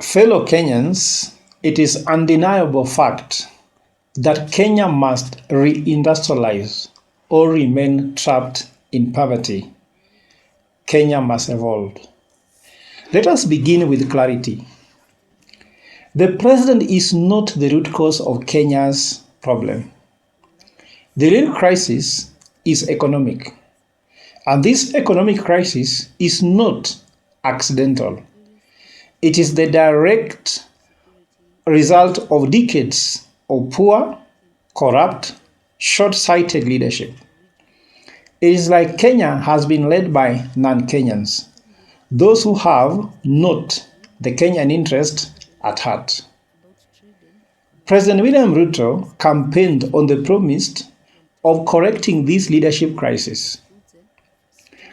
Fellow Kenyans, it is undeniable fact that Kenya must reindustrialize or remain trapped in poverty. Kenya must evolve. Let us begin with clarity. The president is not the root cause of Kenya's problem. The real crisis is economic. And this economic crisis is not accidental. It is the direct result of decades of poor, corrupt, short-sighted leadership. It is like Kenya has been led by non-Kenyans, those who have not the Kenyan interest at heart. President William Ruto campaigned on the promise of correcting this leadership crisis.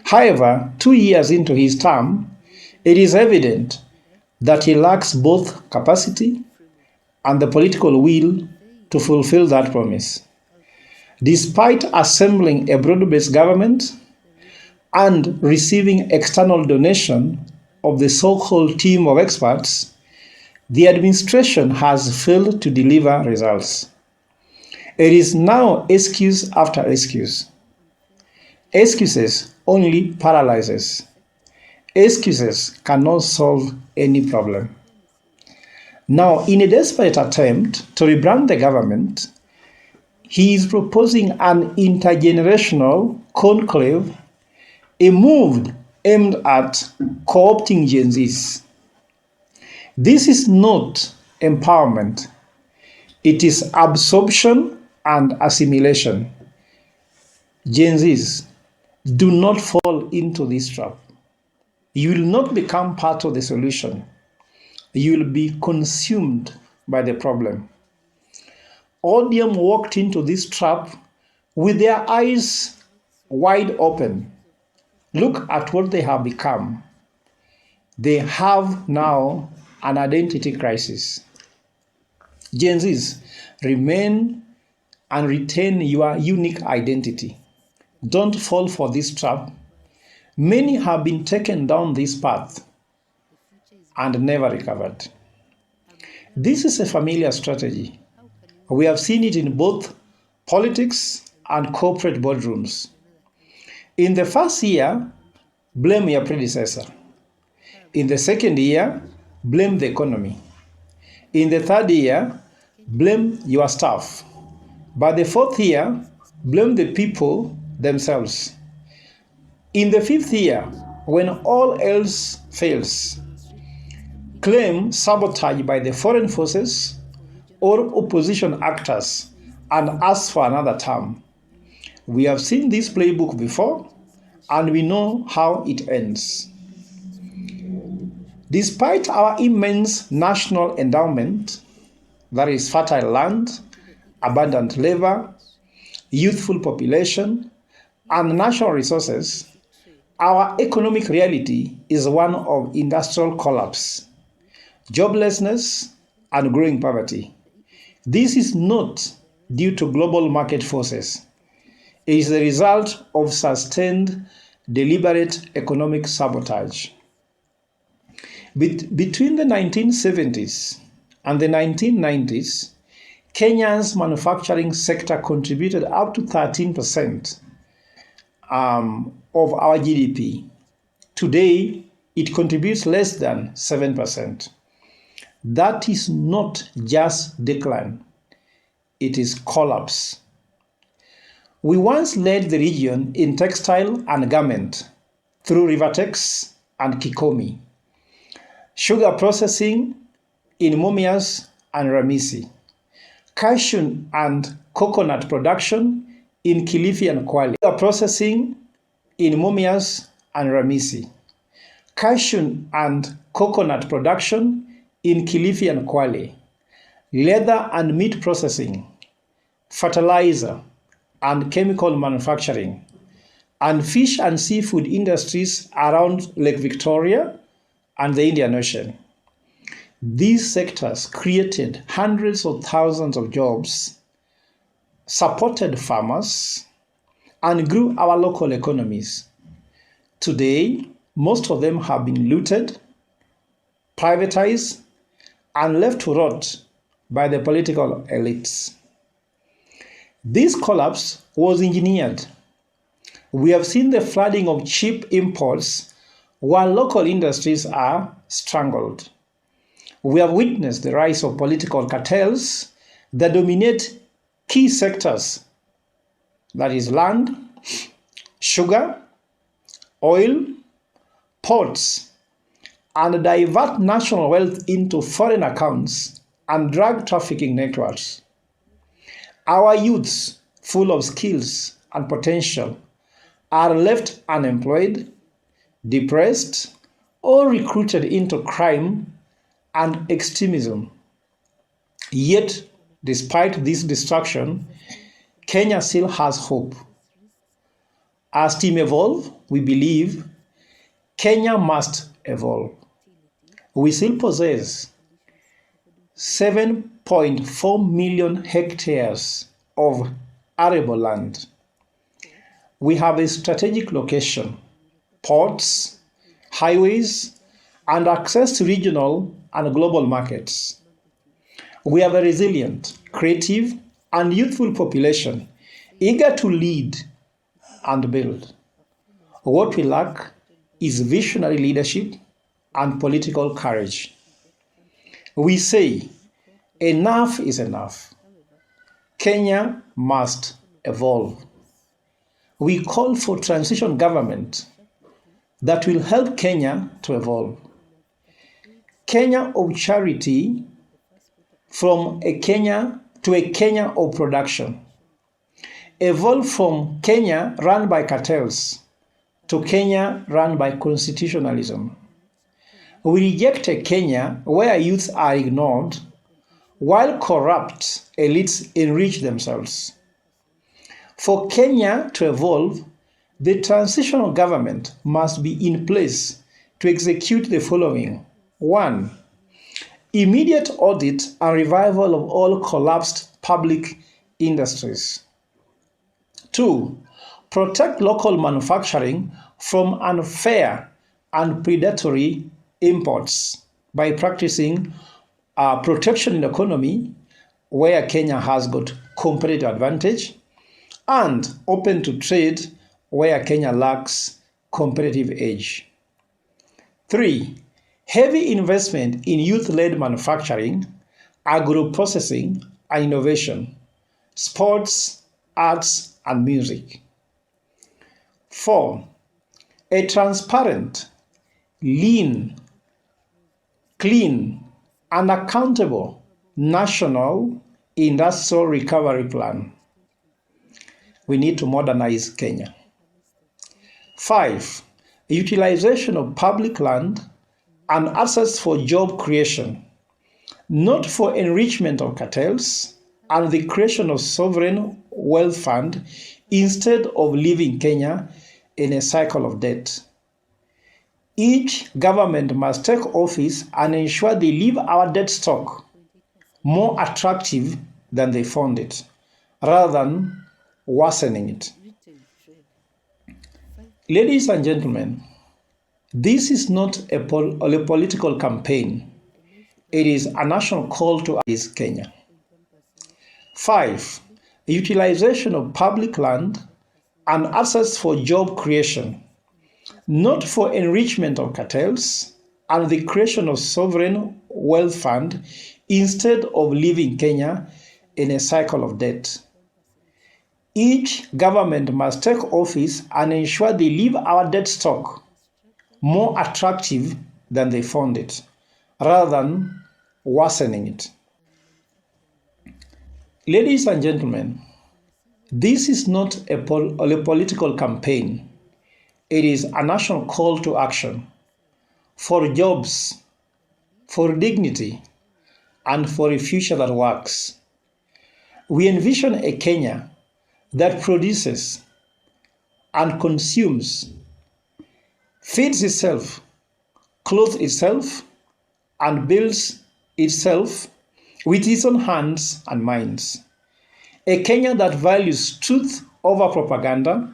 However, 2 years into his term, it is evident that he lacks both capacity and the political will to fulfill that promise. Despite assembling a broad-based government and receiving external donation of the so-called team of experts, the administration has failed to deliver results. It is now excuse after excuse. Excuses only paralyzes. Excuses cannot solve any problem. Now, in a desperate attempt to rebrand the government, he is proposing an intergenerational conclave, a move aimed at co-opting Gen Zs. This is not empowerment. It is absorption and assimilation. Gen Zs, do not fall into this trap. You will not become part of the solution. You will be consumed by the problem. All of them walked into this trap with their eyes wide open. Look at what they have become. They have now an identity crisis. Gen Zs, remain and retain your unique identity. Don't fall for this trap. Many have been taken down this path and never recovered. This is a familiar strategy. We have seen it in both politics and corporate boardrooms. In the first year, blame your predecessor. In the second year, blame the economy. In the third year, blame your staff. By the fourth year, blame the people themselves. In the fifth year, when all else fails, claim sabotage by the foreign forces or opposition actors and ask for another term. We have seen this playbook before, and we know how it ends. Despite our immense national endowment, that is fertile land, abundant labor, youthful population, and natural resources, our economic reality is one of industrial collapse, joblessness, and growing poverty. This is not due to global market forces. It is the result of sustained, deliberate economic sabotage. Between the 1970s and the 1990s, Kenya's manufacturing sector contributed up to 13% of our GDP. Today, it contributes less than 7%. That is not just decline, it is collapse. We once led the region in textile and garment through Rivertex and Kikomi, sugar processing in Mumias and Ramisi, cashew and coconut production in Kilifi and Kwale, sugar processing in Mumias and Ramisi, cashew and coconut production in Kilifi and Kwale, leather and meat processing, fertilizer and chemical manufacturing, and fish and seafood industries around Lake Victoria and the Indian Ocean. These sectors created hundreds of thousands of jobs, supported farmers, and grew our local economies. Today, most of them have been looted, privatized, and left to rot by the political elites. This collapse was engineered. We have seen the flooding of cheap imports while local industries are strangled. We have witnessed the rise of political cartels that dominate key sectors, that is land, sugar, oil, ports, and divert national wealth into foreign accounts and drug trafficking networks. Our youths, full of skills and potential, are left unemployed, depressed, or recruited into crime and extremism. Yet, despite this destruction, Kenya still has hope. As Team Evolve, we believe Kenya must evolve. We still possess 7.4 million hectares of arable land. We have a strategic location, ports, highways, and access to regional and global markets. We have a resilient, creative, and youthful population eager to lead and build. What we lack is visionary leadership and political courage. We say, enough is enough. Kenya must evolve. We call for transition government that will help Kenya to evolve. Kenya of charity from a Kenya to a Kenya of production. Evolve from Kenya run by cartels to Kenya run by constitutionalism. We reject a Kenya where youths are ignored while corrupt elites enrich themselves. For Kenya to evolve, the transitional government must be in place to execute the following. 1. Immediate audit and revival of all collapsed public industries. 2. Protect local manufacturing from unfair and predatory imports by practicing protection in economy where Kenya has got competitive advantage, and open to trade where Kenya lacks competitive edge. 3. Heavy investment in youth-led manufacturing, agro-processing and innovation, sports, arts, and music. 4. A transparent, lean, clean, and accountable national industrial recovery plan. We need to modernize Kenya. 5. Utilization of public land and assets for job creation, not for enrichment of cartels and the creation of sovereign wealth fund instead of leaving Kenya in a cycle of debt. Each government must take office and ensure they leave our debt stock more attractive than they found it, rather than worsening it. Ladies and gentlemen, this is not a political campaign. It is a national call to Kenya. 5. Utilization of public land and assets for job creation, not for enrichment of cartels and the creation of sovereign wealth fund instead of leaving Kenya in a cycle of debt. Each government must take office and ensure they leave our debt stock more attractive than they found it, rather than worsening it. Ladies and gentlemen, this is not a political campaign. It is a national call to action for jobs, for dignity, and for a future that works. We envision a Kenya that produces and consumes, feeds itself, clothes itself, and builds itself with its own hands and minds. A Kenya that values truth over propaganda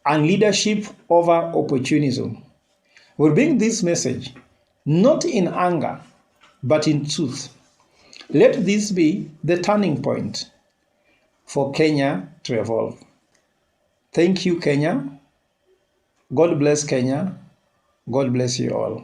and leadership over opportunism. We bring this message not in anger, But in truth, let this be the turning point for Kenya to evolve. Thank you, Kenya. God bless Kenya. God bless you all.